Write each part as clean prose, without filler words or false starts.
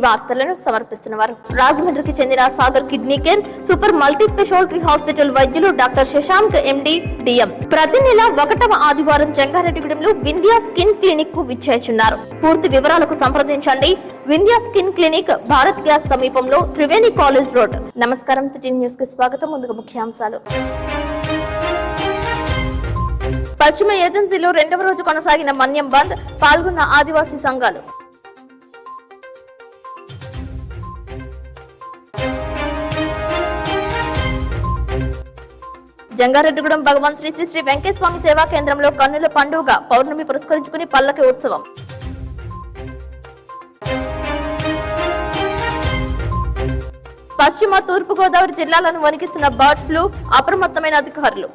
వార్తలను సమర్పిస్తున్నారు. రాజమండ్రికి చెందిన Sagar kidney care super multi speciality hospital వైద్యులు డాక్టర్ శశాంక్ ఎండి డిఎం ప్రతి నెల 1వ ఆదివారం జంగారెడ్డిగూడెంలో వింధ్యా స్కిన్ క్లినిక్ కు విచ్చేస్తున్నారు. పూర్తి వివరాలకు సంప్రదించండి. Vindhya skin clinic, Bharat gas సమీపంలో, త్రివేణి కాలేజ్ రోడ్. నమస్కారం, సిటీ న్యూస్ కి స్వాగతం. ముందుగా ముఖ్యాంశాలు. పశ్చిమ ఏజెన్సీలో 2వ రోజు కొనసాగిన మన్యం బంద్, పాల్గొన్న ఆదివాసీ సంఘాలు. జంగారెడ్డిగూడెం భగవాన్ శ్రీ శ్రీ శ్రీ వెంకటస్వామి సేవా కేంద్రంలో కన్నుల పండుగ, పౌర్ణమి పురస్కరించుకుని పల్లకి ఉత్సవం. పశ్చిమ తూర్పు గోదావరి జిల్లాలను వణికిస్తున్న బర్డ్ ఫ్లూ, అప్రమత్తమైన అధికారులు.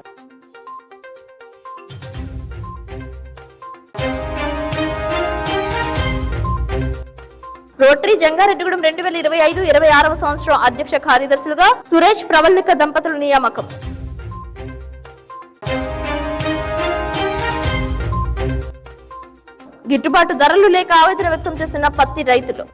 రోటరీ జంగారెడ్డిగూడెం 2025-26వ సంవత్సరం అధ్యక్ష కార్యదర్శులుగా సురేష్ ప్రవల్లిక దంపతులు నియామకం. గిట్టుబాటు ధరలు లేక ఆవేదన వ్యక్తం చేస్తున్న పత్తి రైతులు.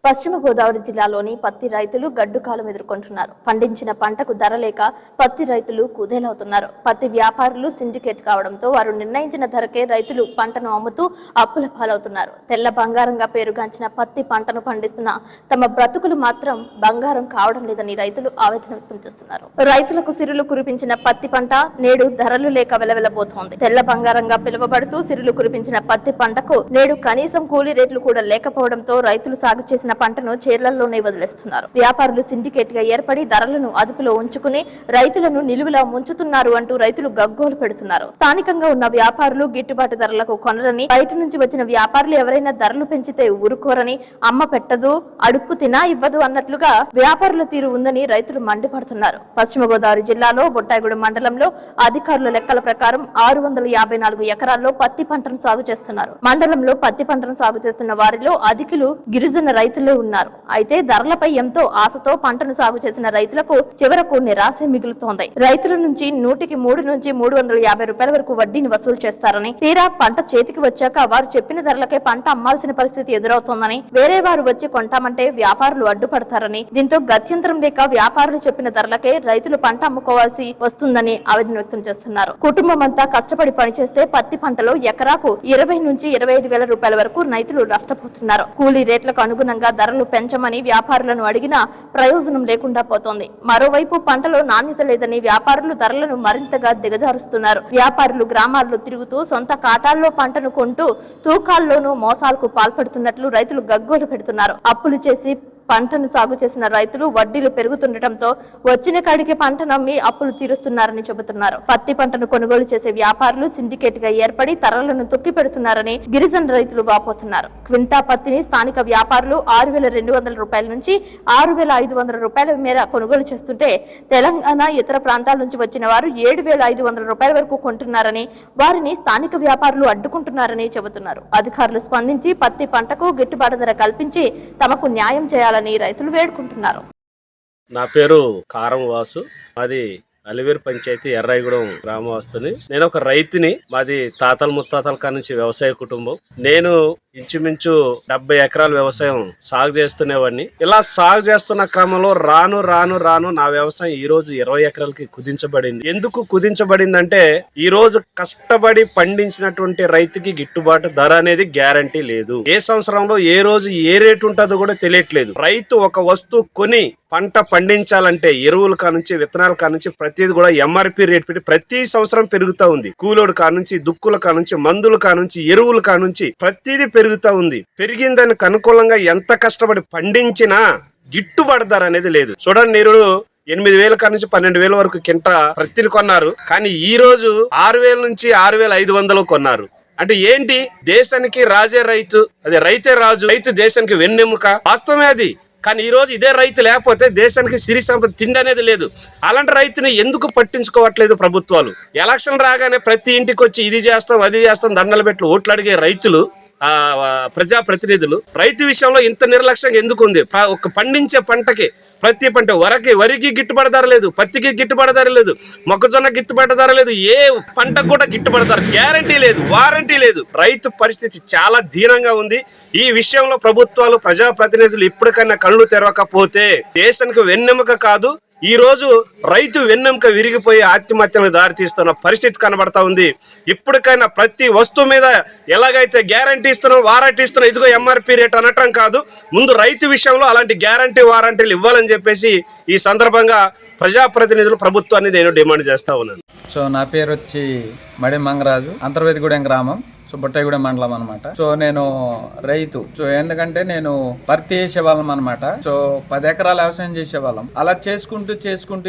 పశ్చిమ గోదావరి జిల్లాలోని పత్తి రైతులు గడ్డు కాలం ఎదుర్కొంటున్నారు. పండించిన పంటకు ధర లేక పత్తి రైతులు కుదేలవుతున్నారు. పత్తి వ్యాపారులు సిండికేట్ కావడంతో వారు నిర్ణయించిన ధరకే రైతులు పంటను అమ్ముతూ అప్పుల పాలవుతున్నారు. తెల్ల బంగారంగా పేరుగాంచిన పత్తి పంటను పండిస్తున్న తమ బ్రతుకులు మాత్రం బంగారం కావడం లేదని రైతులు ఆవేదన వ్యక్తం చేస్తున్నారు. రైతులకు సిరులు కురిపించిన పత్తి పంట నేడు ధరలు లేక వెలవెలబోతోంది. తెల్ల బంగారంగా పిలువబడుతూ సిరులు కురిపించిన పత్తి పంటకు నేడు కనీసం కూలీ రేట్లు కూడా లేకపోవడంతో రైతులు సాగు చేసిన పంటను చీరలలోనే వదిలేస్తున్నారు. వ్యాపారులు సిండికేట్ గా ఏర్పడి ధరలను అదుపులో ఉంచుకుని రైతులను నిలువులా ముంచుతున్నారు అంటూ రైతులు గగ్గోలు పెడుతున్నారు. స్థానికంగా ఉన్న వ్యాపారులు గిట్టుబాటు ధరలకు కొనరని, బయట నుంచి వచ్చిన వ్యాపారులు ఎవరైనా ధరలు పెంచితే ఊరుకోరని, అమ్మ పెట్టదు అడుక్కు తినా ఇవ్వదు అన్నట్లుగా వ్యాపారుల తీరు ఉందని రైతులు మండిపడుతున్నారు. పశ్చిమ గోదావరి జిల్లాలో బొట్టాయిగూడెం మండలంలో అధికారుల లెక్కల ప్రకారం 654 ఎకరాల్లో పత్తి పంటను సాగు చేస్తున్నారు. మండలంలో పత్తి పంటను సాగు చేస్తున్న వారిలో అధికులు గిరిజన రైతులు ఉన్నారు. అయితే ధరలపై ఎంతో ఆశతో పంటను సాగు చేసిన రైతులకు చివరకు నిరాశ మిగులుతోంది. రైతుల నుంచి 100కి 3 నుంచి 350 రూపాయల వరకు వడ్డీని వసూలు చేస్తారని, తీరా పంట చేతికి వచ్చాక వారు చెప్పిన ధరలకే పంట అమ్మాల్సిన పరిస్థితి ఎదురవుతోందని, వేరే వారు వచ్చి కొంటామంటే వ్యాపారులు అడ్డుపడతారని, దీంతో గత్యంతరం లేక వ్యాపారులు చెప్పిన ధరలకే రైతులు పంట అమ్ముకోవాల్సి వస్తుందని ఆవేదన వ్యక్తం చేస్తున్నారు. కుటుంబం అంతా కష్టపడి పనిచేస్తే పత్తి పంటలో ఎకరాకు 20 నుంచి 25 వేల రూపాయల వరకు రైతులు నష్టపోతున్నారు. కూలీ రేట్లకు అనుగుణంగా ధరలు పెంచమని వ్యాపారులను అడిగినా ప్రయోజనం లేకుండా పోతోంది. మరోవైపు పంటలో నాణ్యత లేదని వ్యాపారులు ధరలను మరింతగా దిగజారుస్తున్నారు. వ్యాపారులు గ్రామాల్లో తిరుగుతూ సొంత కాటాల్లో పంటను కొంటూ తూకాల్లోనూ మోసాలకు పాల్పడుతున్నట్లు రైతులు గగ్గోలు పెడుతున్నారు. అప్పులు చేసి పంటను సాగు చేసిన రైతులు వడ్డీలు పెరుగుతుండటంతో వచ్చిన కాడికి పంట నమ్మి అప్పులు తీరుస్తున్నారని చెబుతున్నారు. పత్తి పంటను కొనుగోలు చేసే వ్యాపారులు సిండికేట్ గా ఏర్పడి ధరలను తొక్కి పెడుతున్నారని గిరిజన రైతులు వాపోతున్నారు. క్వింటా పత్తిని స్థానిక వ్యాపారులు 6,200 రూపాయల నుంచి 6,500 రూపాయల మేర కొనుగోలు చేస్తుంటే, తెలంగాణ ఇతర ప్రాంతాల నుంచి వచ్చిన వారు 7,500 రూపాయల వరకు కొంటున్నారని, వారిని స్థానిక వ్యాపారులు అడ్డుకుంటున్నారని చెబుతున్నారు. అధికారులు స్పందించి పత్తి పంటకు గిట్టుబాటు ధర కల్పించి తమకు న్యాయం చేయాలని రైతులు వేడుకుంటున్నారు. నా పేరు కారం వాసు, మాది అలివేరు పంచాయతీ ఎర్రాయిగూడెం గ్రామవాస్తుని. నేను ఒక రైతుని. మాది తాతల ముత్తాతల కాడ నుంచి వ్యవసాయ కుటుంబం. నేను ఇంచుమించు 70 ఎకరాల వ్యవసాయం సాగు చేస్తునేవాడిని. ఇలా సాగు చేస్తున్న క్రమంలో రాను రాను రాను నా వ్యవసాయం ఈ రోజు 20 ఎకరాలకి కుదించబడింది. ఎందుకు కుదించబడిందంటే, ఈ రోజు కష్టపడి పండించినటువంటి రైతుకి గిట్టుబాటు ధర అనేది గ్యారంటీ లేదు. ఏ సంవత్సరంలో ఏ రోజు ఏ రేటు ఉంటుందో కూడా తెలియట్లేదు. రైతు ఒక వస్తువు కొని పంట పండించాలంటే ఎరువుల కానుంచి విత్తనాల కానుంచి ప్రతిది కూడా ఎంఆర్పి రేట్ పెట్టి ప్రతి సంవత్సరం పెరుగుతూ ఉంది. కూలోడు కానుంచి, దుక్కుల కానుంచి, మందుల కానుంచి, ఎరువుల కానుంచి ప్రతిదీ పెరుగుతూ ఉంది. పెరిగిన దానికి అనుకూలంగా ఎంత కష్టపడి పండించినా గిట్టుబాటు ధర అనేది లేదు. చూడండి, నీరు 8,000 కాడ నుంచి 12,000 వరకు కింట ప్రతిని కొన్నారు. కానీ ఈ రోజు 6,000 నుంచి 6,500 కొన్నారు. అంటే ఏంటి? దేశానికి రాజే రైతు, అదే రైతే రాజు, రైతు దేశానికి వెన్నెముక. వాస్తవమే అది. కానీ ఈ రోజు ఇదే రైతు లేకపోతే దేశానికి సిరి సంపద తిండి అనేది లేదు. అలాంటి రైతుని ఎందుకు పట్టించుకోవట్లేదు ప్రభుత్వాలు? ఎలక్షన్ రాగానే ప్రతి ఇంటికి వచ్చి ఇది చేస్తాం అది చేస్తాం దండలు పెట్టి ఓట్లు అడిగే రైతులు ప్రజాప్రతినిధులు రైతు విషయంలో ఇంత నిర్లక్ష్యంగా ఎందుకు ఉంది? ఒక పండించే పంటకి ప్రతి పంట వరికి గిట్టుబాటు ధర లేదు, పత్తికి గిట్టుబాటు ధర లేదు, మొక్కజొన్న గిట్టుబాటు ధర లేదు, ఏ పంటకు కూడా గిట్టుబాటు ధర గ్యారంటీ లేదు, వారంటీ లేదు. రైతు పరిస్థితి చాలా దీనంగా ఉంది. ఈ విషయంలో ప్రభుత్వాలు ప్రజాప్రతినిధులు ఇప్పటికైనా కళ్ళు తెరవకపోతే దేశానికి వెన్నెముక కాదు, ఈ రోజు రైతు వెన్నెముక విరిగిపోయి ఆత్మహత్యలకు దారితీస్తున్న పరిస్థితి కనబడతా ఉంది. ఇప్పటికైనా ప్రతి వస్తువు మీద ఎలాగైతే గ్యారంటీ ఇస్తున్నాం, వారంటీ ఇస్తున్నాం, ఇదిగో ఎంఆర్పి రేట్ అనటం కాదు, ముందు రైతు విషయంలో అలాంటి గ్యారంటీ వారంటీలు ఇవ్వాలని చెప్పేసి ఈ సందర్భంగా ప్రజాప్రతినిధులు ప్రభుత్వాన్ని నేను డిమాండ్ చేస్తా ఉన్నాను. సో నా పేరు వచ్చి మడి మంగరాజు, అంతర్వేదిగూడెం గ్రామం, సో బుట్టగూడెం మండలం అనమాట. సో నేను రైతు. సో ఎందుకంటే నేను పత్తి వేసేవాళ్ళం అనమాట. సో 10 ఎకరాల వ్యవసాయం చేసేవాళ్ళం. అలా చేసుకుంటూ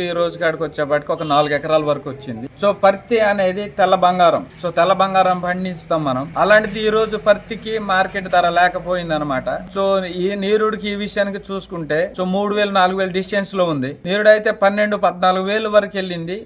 ఈ రోజు కాడికి వచ్చేపాటికి ఒక 4 ఎకరాల వరకు వచ్చింది. సో పత్తి అనేది తెల్ల బంగారం. సో తెల్ల బంగారం పండిస్తాం మనం. అలాంటిది ఈ రోజు పత్తికి మార్కెట్ ధర లేకపోయింది అనమాట. సో ఈ నీరుడికి ఈ విషయానికి చూసుకుంటే సో 3,000 4,000 డిస్టెన్స్ లో ఉంది. నీరుడు అయితే 12,000-14,000 వరకు వెళ్ళింది.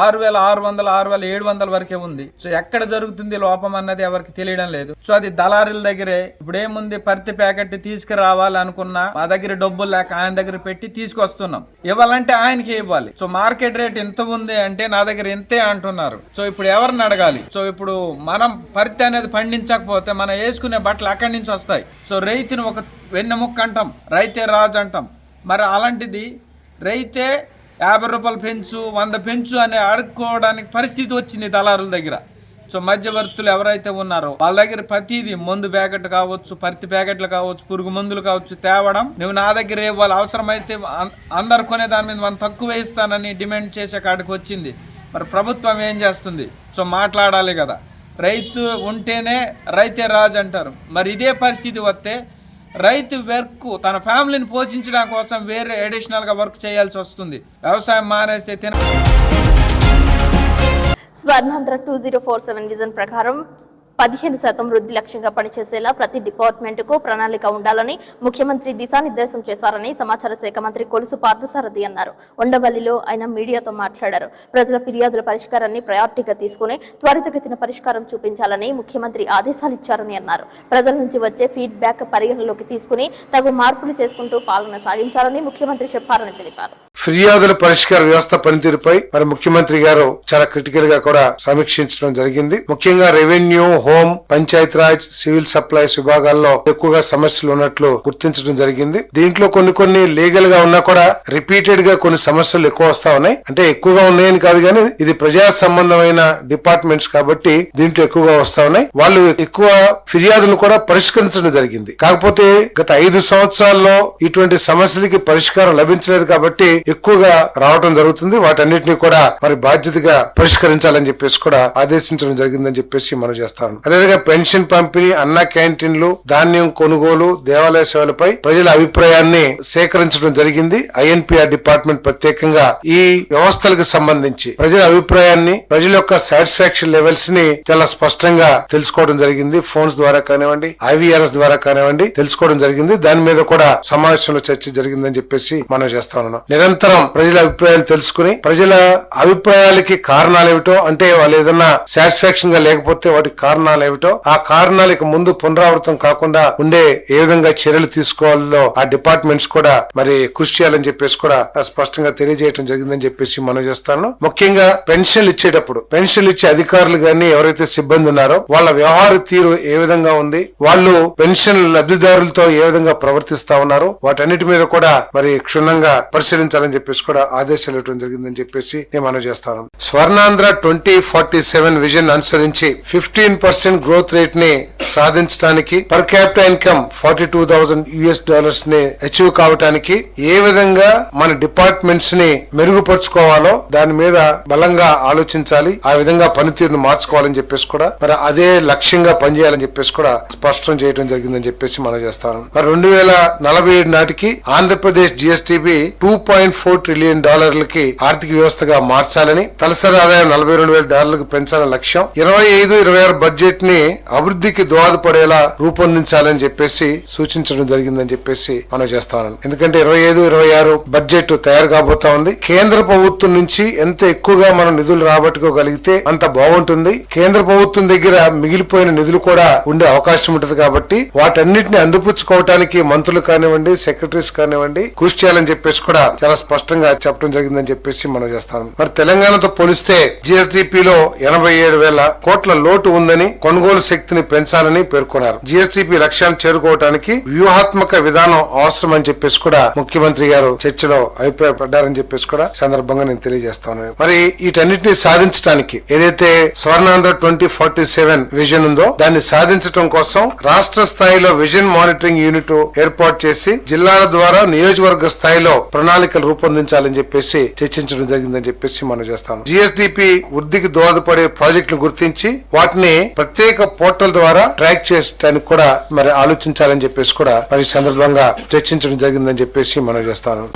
6,600 6,700 వరకే ఉంది. సో ఎక్కడ జరుగుతుంది లోపం అన్నది ఎవరికి తెలియడం లేదు. సో అది దళారుల దగ్గరే. ఇప్పుడు ఏముంది, పత్తి ప్యాకెట్ తీసుకురావాలి అనుకున్నా మా దగ్గర డబ్బులు లేక ఆయన దగ్గర పెట్టి తీసుకొస్తున్నాం. ఇవ్వాలంటే ఆయనకి ఇవ్వాలి. సో మార్కెట్ రేట్ ఎంత ఉంది అంటే నా దగ్గర ఇంతే అంటున్నారు. సో ఇప్పుడు ఎవరిని అడగాలి? సో ఇప్పుడు మనం పత్తి అనేది పండించకపోతే మనం వేసుకునే బట్టలు అక్కడి నుంచి వస్తాయి. సో రైతుని ఒక వెన్నెముక్క అంటాం, రైతే రాజు అంటాం. మరి అలాంటిది రైతే 50 రూపాయలు పెంచు 100 పెంచు అని అడుక్కోవడానికి పరిస్థితి వచ్చింది దళారుల దగ్గర. సో మధ్యవర్తులు ఎవరైతే ఉన్నారో వాళ్ళ దగ్గర ప్రతిదీ మందు ప్యాకెట్ కావచ్చు, పత్తి ప్యాకెట్లు కావచ్చు, పురుగు మందులు కావచ్చు తేవడం, నువ్వు నా దగ్గర ఇవ్వాలి, అవసరమైతే అందరు కొనే దాని మీద మనం తక్కువ ఇస్తానని డిమాండ్ చేసే కాడికి వచ్చింది. మరి ప్రభుత్వం ఏం చేస్తుంది? సో మాట్లాడాలి కదా. రైతు ఉంటేనే రైతే రాజు అంటారు. మరి ఇదే పరిస్థితి వస్తే రైతు వర్క్ తన ఫ్యామిలీని పోషించడం కోసం వేరే అడిషనల్గా వర్క్ చేయాల్సి వస్తుంది. వ్యవసాయం మానేస్తే స్వర్ణాంధ్ర 2047 విజన్ ప్రకారం 15% వృద్ధి లక్ష్యంగా పనిచేసేలా ప్రతి డిపార్ట్మెంట్కు ప్రణాళిక ఉండాలని ముఖ్యమంత్రి దిశానిర్దేశం చేశారని సమాచార శాఖ మంత్రి కొలుసు పార్థసారథి అన్నారు. ఉండవల్లిలో ఆయన మీడియాతో మాట్లాడారు. ప్రజల ఫిర్యాదుల పరిష్కారాన్ని ప్రయారిటీగా తీసుకుని త్వరితగతిన పరిష్కారం చూపించాలని ముఖ్యమంత్రి ఆదేశాలు ఇచ్చారని అన్నారు. ప్రజల నుంచి వచ్చే ఫీడ్బ్యాక్ పరిగణలోకి తీసుకుని తగు మార్పులు చేసుకుంటూ పాలన సాగించాలని ముఖ్యమంత్రి చెప్పారని తెలిపారు. ఫిర్యాదుల పరిష్కార వ్యవస్థ పనితీరుపై మరి ముఖ్యమంత్రి గారు చాలా క్రిటికల్ గా కూడా సమీక్షించడం జరిగింది. ముఖ్యంగా revenue, home, Panchayati Raj, civil supplies విభాగాల్లో ఎక్కువగా సమస్యలు ఉన్నట్లు గుర్తించడం జరిగింది. దీంట్లో కొన్ని లీగల్ గా ఉన్నా కూడా రిపీటెడ్ గా కొన్ని సమస్యలు ఎక్కువ వస్తా ఉన్నాయి. అంటే ఎక్కువగా ఉన్నాయని కాదు కానీ ఇది ప్రజా సంబంధమైన డిపార్ట్మెంట్స్ కాబట్టి దీంట్లో ఎక్కువగా వస్తా ఉన్నాయి. వాళ్ళు ఎక్కువ ఫిర్యాదులు కూడా పరిష్కరించడం జరిగింది. కాకపోతే గత 5 సంవత్సరాల్లో ఇటువంటి సమస్యలకి పరిష్కారం లభించలేదు కాబట్టి ఎక్కువగా రావడం జరుగుతుంది. వాటన్నిటిని కూడా మరి బాధ్యతగా పరిష్కరించాలని చెప్పేసి కూడా ఆదేశించడం జరిగిందని చెప్పేసి మనం చేస్తాను. అదేవిధంగా పెన్షన్ పంపిణీ, అన్న క్యాంటీన్లు, ధాన్యం కొనుగోలు, దేవాలయ సేవలపై ప్రజల అభిప్రాయాన్ని సేకరించడం జరిగింది. ఐఎన్పిఆర్ డిపార్ట్మెంట్ ప్రత్యేకంగా ఈ వ్యవస్థలకు సంబంధించి ప్రజల అభిప్రాయాన్ని, ప్రజల యొక్క సాటిస్ఫాక్షన్ లెవెల్స్ ని చాలా స్పష్టంగా తెలుసుకోవడం జరిగింది. ఫోన్స్ ద్వారా కానివ్వండి, ఐవీఆర్ఎస్ ద్వారా కానివ్వండి తెలుసుకోవడం జరిగింది. దాని మీద కూడా సమావేశంలో చర్చ జరిగిందని చెప్పేసి మనం చేస్తా ఉన్నాం. నిరంతరం ప్రజల అభిప్రాయాలు తెలుసుకుని ప్రజల అభిప్రాయాలకి కారణాలు ఏమిటో, అంటే వాళ్ళు ఏదన్నా సాటిస్ఫాక్షన్ గా లేకపోతే వాటికి కారణాలు ఏమిటో, ఆ కారణాలకు ముందు పునరావృతం కాకుండా ఉండే ఏ విధంగా చర్యలు తీసుకోవాలో ఆ డిపార్ట్మెంట్స్ కూడా మరి కృషి చేయాలని చెప్పేసి కూడా స్పష్టంగా తెలియజేయడం జరిగిందని చెప్పేసి మనం చేస్తాను. ముఖ్యంగా పెన్షన్లు ఇచ్చేటప్పుడు పెన్షన్లు ఇచ్చే అధికారులు గాని ఎవరైతే సిబ్బంది ఉన్నారో వాళ్ళ వ్యవహార తీరు ఏ విధంగా ఉంది, వాళ్ళు పెన్షన్ లబ్ధిదారులతో ఏ విధంగా ప్రవర్తిస్తా ఉన్నారు, వాటన్నిటి మీద కూడా మరి క్షుణ్ణంగా పరిశీలించాలని చెప్పేసి కూడా ఆదేశాలు ఇవ్వడం జరిగిందని చెప్పేసి నేను మనం చేస్తాను. స్వర్ణాంధ్ర 2047 విజన్ అనుసరించి 15% గ్రోత్ రేట్ ని సాధించడానికి, పర్ క్యాపిటల్ ఇన్కమ్ $42,000 ని అచీవ్ కావడానికి ఏ విధంగా మన డిపార్ట్మెంట్స్ ని మెరుగుపరుచుకోవాలో దాని మీద బలంగా ఆలోచించాలి. ఆ విధంగా పనితీరును మార్చుకోవాలని చెప్పేసి కూడా మరి అదే లక్ష్యంగా పనిచేయాలని చెప్పేసి కూడా స్పష్టం చేయడం జరిగిందని చెప్పేసి మనం చేస్తాను. మరి 2047 నాటికి ఆంధ్రప్రదేశ్ జిఎస్టిబి $2.4 ట్రిలియన్ ఆర్థిక వ్యవస్థగా మార్చాలని, తలసరి ఆదాయం $42,000 పెంచాలని లక్ష్యం. 25-26 బడ్జెట్ బడ్జెట్ ని అభివృద్ధికి దోహదపడేలా రూపొందించాలని చెప్పేసి సూచించడం జరిగిందని చెప్పేసి మనం చేస్తాను. ఎందుకంటే 25-26 బడ్జెట్ తయారు కాబోతా ఉంది. కేంద్ర ప్రభుత్వం నుంచి ఎంత ఎక్కువగా మనం నిధులు రాబట్టుకోగలిగితే అంత బాగుంటుంది. కేంద్ర ప్రభుత్వం దగ్గర మిగిలిపోయిన నిధులు కూడా ఉండే అవకాశం ఉంటుంది. కాబట్టి వాటన్నిటిని అందిపుచ్చుకోవటానికి మంత్రులు కానివ్వండి, సెక్రటరీస్ కానివ్వండి కృషి చేయాలని చెప్పేసి కూడా చాలా స్పష్టంగా చెప్పడం జరిగిందని చెప్పేసి మనం చేస్తాం. మరి తెలంగాణతో పోలిస్తే జిఎస్డిపిలో 87,000 కోట్ల లోటు ఉందని, కొనుగోలు శక్తిని పెంచాలని పేర్కొన్నారు. జిఎస్డిపి లక్ష్యాన్ని చేరుకోవడానికి వ్యూహాత్మక విధానం అవసరం అని చెప్పేసి కూడా ముఖ్యమంత్రి గారు చర్చలో అభిప్రాయపడ్డారని చెప్పేసి కూడా సందర్భంగా నేను తెలియజేస్తాను. మరి వీటన్నిటిని సాధించడానికి ఏదైతే స్వర్ణాంధ్ర 2047 విజన్ ఉందో దాన్ని సాధించడం కోసం రాష్ట్ర స్థాయిలో విజన్ మానిటరింగ్ యూనిట్ ఏర్పాటు చేసి జిల్లాల ద్వారా నియోజకవర్గ స్థాయిలో ప్రణాళికలు రూపొందించాలని చెప్పేసి చర్చించడం జరిగిందని చెప్పేసి మనం చేస్తాం. జిఎస్డిపి వృద్ధికి దోహదపడే ప్రాజెక్టులు గుర్తించి వాటిని ప్రత్యేక పోర్టల్ ద్వారా ట్రాక్ చేయడానికి కూడా మరి ఆలోచించాలని చెప్పేసి కూడా మరి సందర్భంగా చర్చించడం జరిగిందని చెప్పేసి మనం చేస్తాను.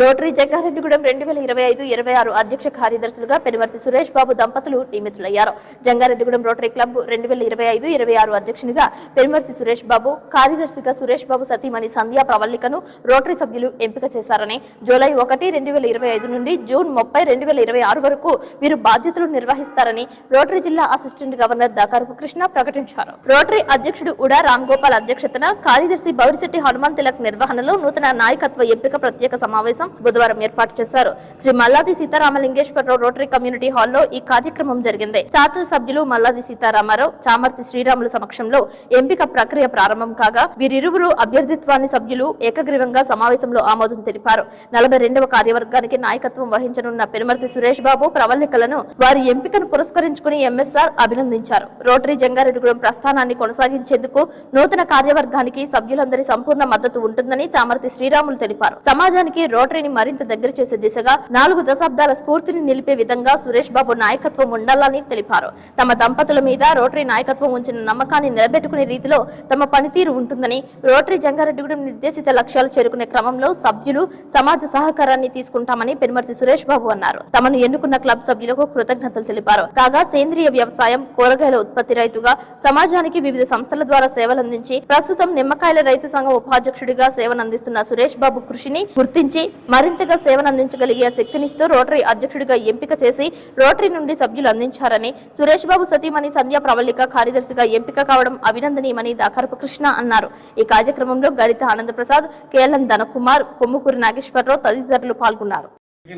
రోటరీ జంగారెడ్డిగూడెం 2025-26 అధ్యక్ష కార్యదర్శులుగా పెనుమర్తి సురేష్ బాబు దంపతులు నియమితులయ్యారు. జంగారెడ్డిగూడెం రోటరీ క్లబ్ 2025-26 అధ్యక్షునిగా పెనుమర్తి సురేష్ బాబు, కార్యదర్శిగా సురేష్ బాబు సతీమణి సంధ్యా ప్రవల్లికను రోటరీ సభ్యులు ఎంపిక చేశారని, జూలై 1, 2025 నుండి జూన్ 30, 2026 వరకు వీరు బాధ్యతలు నిర్వహిస్తారని రోటరీ జిల్లా అసిస్టెంట్ గవర్నర్ దాకారపు కృష్ణ ప్రకటించారు. రోటరీ అధ్యక్షుడు ఉడా రామ్ గోపాల్ అధ్యక్షతన, కార్యదర్శి బౌరిశెట్టి హనుమాన్ తిలక్ నిర్వహణలో నూతన నాయకత్వ ఎంపిక ప్రత్యేక సమావేశం బుధవారం ఏర్పాటు చేశారు. శ్రీ మల్లాది సీతారామలింగేశ్వరరావు రోటరీ కమ్యూనిటీ హాల్లో ఈ కార్యక్రమం జరిగింది. చార్టర్ సభ్యులు మల్లాది సీతారామారావు, చామర్తి శ్రీరాముల సమక్షంలో ఎంపిక ప్రక్రియ ప్రారంభం కాగా వీరిరువురు అభ్యర్థిత్వాన్ని సభ్యులు ఏకగ్రీవంగా సమావేశంలో ఆమోదం తెలిపారు. 42వ కార్యవర్గానికి నాయకత్వం వహించనున్న పెనుమర్తి సురేష్ బాబు ప్రవల్లికలను వారి ఎంపికను పురస్కరించుకుని ఎంఎస్ఆర్ అభినందించారు. రోటరీ జంగారెడ్డిగూడెం ప్రస్థానాన్ని కొనసాగించేందుకు నూతన కార్యవర్గానికి సభ్యులందరి సంపూర్ణ మద్దతు ఉంటుందని చామర్తి శ్రీరాములు తెలిపారు. సమాజానికి రోటరీని మరింత దగ్గర చేసే దిశగా 4 దశాబ్దాల స్ఫూర్తిని నిలిపే విధంగా సురేష్ బాబు నాయకత్వం ఉండాలని తెలిపారు. తమ దంపతుల మీద రోటరీ నాయకత్వం ఉంచిన నమ్మకాన్ని నిలబెట్టుకునే రీతిలో తమ పనితీరు ఉంటుందని, రోటరీ జంగారెడ్డిగూడెం నిర్దేశిత లక్ష్యాలు చేరుకునే క్రమంలో సభ్యులు సమాజ సహకారాన్ని తీసుకుంటామని పెనుమర్తి సురేష్ బాబు అన్నారు. తమను ఎన్నుకున్న క్లబ్ సభ్యులకు కృతజ్ఞతలు తెలిపారు. కాగా సేంద్రియ వ్యవసాయం, కూరగాయల ఉత్పత్తి రైతుగా సమాజానికి వివిధ సంస్థల ద్వారా సేవలందించి ప్రస్తుతం నిమ్మకాయల రైతు సంఘం ఉపాధ్యక్షుడిగా సేవనందిస్తున్న సురేష్ బాబు కృషిని గుర్తించి మరింతగా సేవనందించగలిగే శక్తినిస్తూ రోటరీ అధ్యక్షుడిగా ఎంపిక చేసి రోటరీ నుండి సభ్యులు అందించారని, సురేష్ బాబు సతీమణి సంధ్యా ప్రవల్లిక కార్యదర్శిగా ఎంపిక కావడం అభినందనీయమని దాకారపు కృష్ణ అన్నారు. ఈ కార్యక్రమంలో గడిత ఆనందప్రసాద్, కేఎల్ఎన్ ధనకుమార్, కొమ్ముకూరి నాగేశ్వరరావు తదితరులు పాల్గొన్నారు.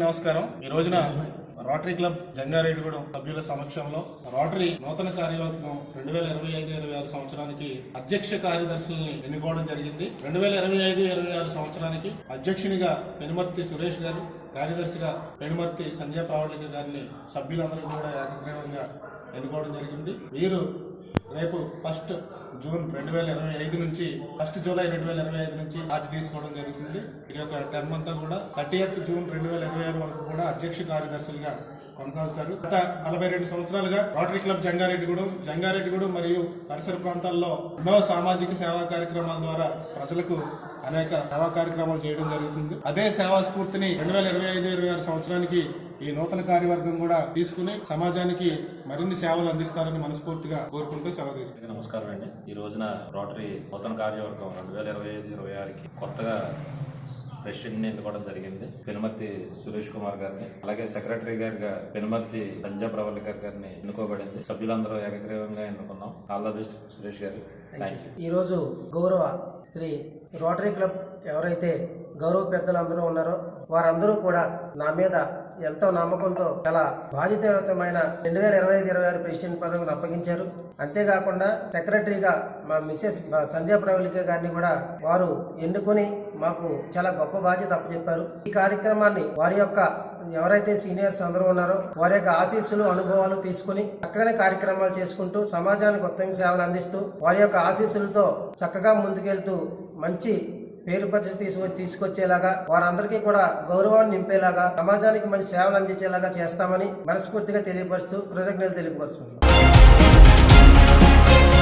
నమస్కారం. ఈ రోజున రోటరీ క్లబ్ జంగారెడ్డిగూడెం సభ్యుల సమక్షంలో రోటరీ నూతన కార్యవర్గం 2025-26 సంవత్సరానికి అధ్యక్ష కార్యదర్శుల్ని ఎన్నుకోవడం జరిగింది. 2025-26 సంవత్సరానికి అధ్యక్షునిగా పెనుమర్తి సురేష్ గారు, కార్యదర్శిగా పెనుమర్తి సంధ్యా ప్రవళిక గారిని సభ్యులందరూ కూడా ఏకగ్రీవంగా ఎన్నుకోవడం జరిగింది. వీరు రేపు 1 జూన్ 2025 నుంచి 1 జూలై 2025 నుంచి ఛార్జ్ తీసుకోవడం జరుగుతుంది. ఈ యొక్క టర్మ్ అంతా కూడా 30th జూన్ 2026 వరకు కూడా అధ్యక్ష కార్యదర్శులుగా కొనసాగుతారు. గత 42 సంవత్సరాలుగా రోటరీ క్లబ్ జంగారెడ్డిగూడెం మరియు పరిసర ప్రాంతాల్లో ఎన్నో సామాజిక సేవా కార్యక్రమాల ద్వారా ప్రజలకు అనేక సేవా కార్యక్రమాలు చేయడం జరుగుతుంది. అదే సేవా స్ఫూర్తిని 2025-26 సంవత్సరానికి ఈ నూతన కార్యవర్గం కూడా తీసుకుని సమాజానికి మరిన్ని సేవలు అందిస్తారని మనస్ఫూర్తిగా కోరుకుంటూ సెలవు తీసుకుంటాం. నమస్కారం అండి. ఈ రోజున రోటరీ నూతన కార్యవర్గం 2025-26కి కొత్తగా ప్రెసిడెంట్ని ఎన్నుకోవడం జరిగింది. పెనుమర్తి సురేష్ కుమార్ గారిని, అలాగే సెక్రటరీ గారిగా పెనుమర్తి సంధ్యా ప్రవల్లిక గారిని ఎన్నుకోబడింది. సభ్యులందరూ ఏకగ్రీవంగా ఎన్నుకున్నాం. ఆల్ ద బెస్ట్ సురేష్ గారు. థ్యాంక్స్. ఈరోజు గౌరవ శ్రీ రోటరీ క్లబ్ ఎవరైతే గౌరవ పెద్దలు అందరూ ఉన్నారో వారందరూ కూడా నా మీద ఎంతో నమ్మకంతో చాలా బాధ్యతాయుతమైన 2025-26 ప్రెసిడెంట్ పదవిని అప్పగించారు. అంతేకాకుండా సెక్రటరీగా మా మిసెస్ సంధ్యా ప్రవళిక గారిని కూడా వారు ఎన్నుకొని మాకు చాలా గొప్ప బాధ్యత అప్పచెప్పారు. ఈ కార్యక్రమాన్ని వారి యొక్క ఎవరైతే సీనియర్స్ అందరూ ఉన్నారో వారి యొక్క ఆశీస్సులు, అనుభవాలు తీసుకుని చక్కగానే కార్యక్రమాలు చేసుకుంటూ సమాజానికి ఉత్తమ సేవలు అందిస్తూ వారి యొక్క ఆశీస్సులతో చక్కగా ముందుకెళ్తూ మంచి పేరు పరిస్థితి తీసుకొచ్చేలాగా వారందరికీ కూడా గౌరవాన్ని నింపేలాగా సమాజానికి మంచి సేవలు అందించేలాగా చేస్తామని మనస్ఫూర్తిగా తెలియపరుస్తూ కృతజ్ఞతలు తెలియపరుస్తున్నాం.